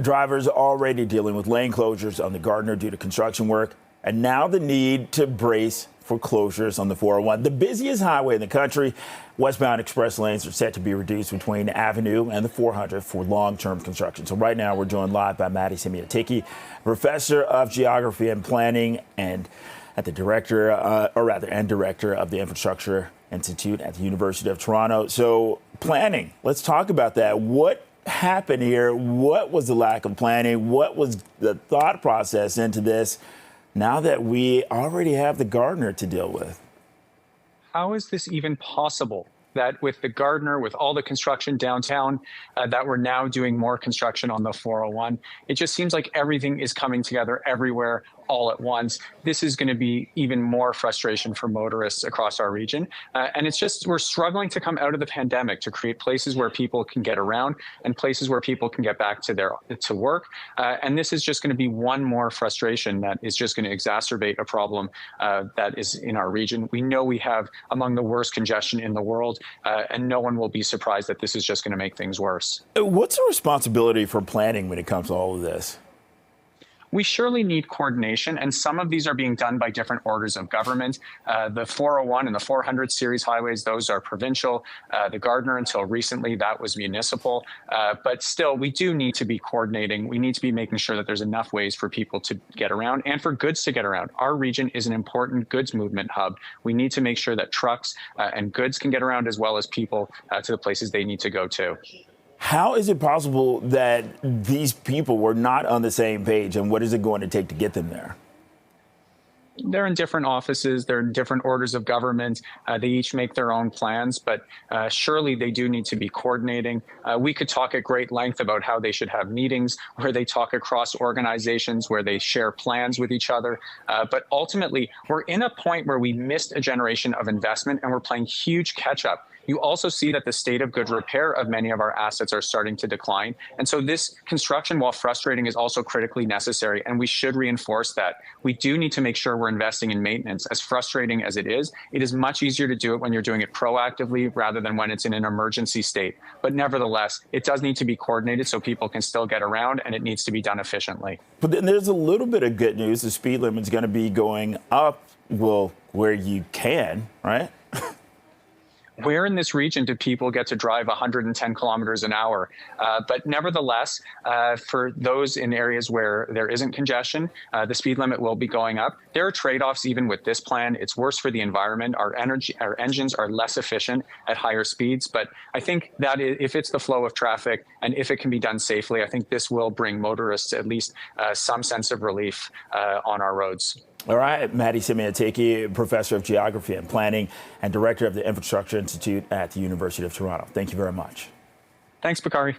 Drivers already dealing with lane closures on the Gardiner due to construction work, and now the need to brace for closures on the 401. The busiest highway in the country, westbound express lanes are set to be reduced between Avenue and the 400 for long-term construction. So right now we're joined live by Maddie Simiatiki, professor of geography and planning and at the director of the Infrastructure Institute at the University of Toronto. So planning, let's talk about that. What happened here? What was the lack of planning? What was the thought process into this now that we already have the Gardiner to deal with? How is this even possible? That with the Gardiner, with all the construction downtown, that we're now doing more construction on the 401. It just seems like everything is coming together everywhere all at once. This is going to be even more frustration for motorists across our region. And it's just, we're struggling to come out of the pandemic to create places where people can get around and places where people can get back to work. And this is just going to be one more frustration that is just going to exacerbate a problem that is in our region. We know we have among the worst congestion in the world. And no one will be surprised that this is just going to make things worse. What's the responsibility for planning when it comes to all of this? We surely need coordination, and some of these are being done by different orders of government. The 401 and the 400 series highways, those are provincial. The Gardiner, until recently, that was municipal. But still, we do need to be coordinating. We need to be making sure that there's enough ways for people to get around and for goods to get around. Our region is an important goods movement hub. We need to make sure that trucks and goods can get around as well as people to the places they need to go to. How is it possible that these people were not on the same page, and what is it going to take to get them there? They're in different offices, they're in different orders of government. They each make their own plans, but surely they do need to be coordinating. We could talk at great length about how they should have meetings where they talk across organizations, where they share plans with each other. But ultimately, we're in a point where we missed a generation of investment and we're playing huge catch up. You also see that the state of good repair of many of our assets are starting to decline. And so this construction, while frustrating, is also critically necessary, and we should reinforce that. We do need to make sure we're investing in maintenance. As frustrating as it is much easier to do it when you're doing it proactively rather than when it's in an emergency state. But nevertheless, it does need to be coordinated so people can still get around, and it needs to be done efficiently. But then there's a little bit of good news. The speed limit is going to be going up, well, where you can, right? Where in this region do people get to drive 110 kilometers an hour? But nevertheless, for those in areas where there isn't congestion, the speed limit will be going up. There are trade-offs even with this plan. It's worse for the environment. Our engines are less efficient at higher speeds. But I think that if it's the flow of traffic and if it can be done safely, I think this will bring motorists at least some sense of relief on our roads. All right, Maddie Simiatiki, professor of geography and planning and director of the Infrastructure Institute at the University of Toronto. Thank you very much. Thanks, Bakari.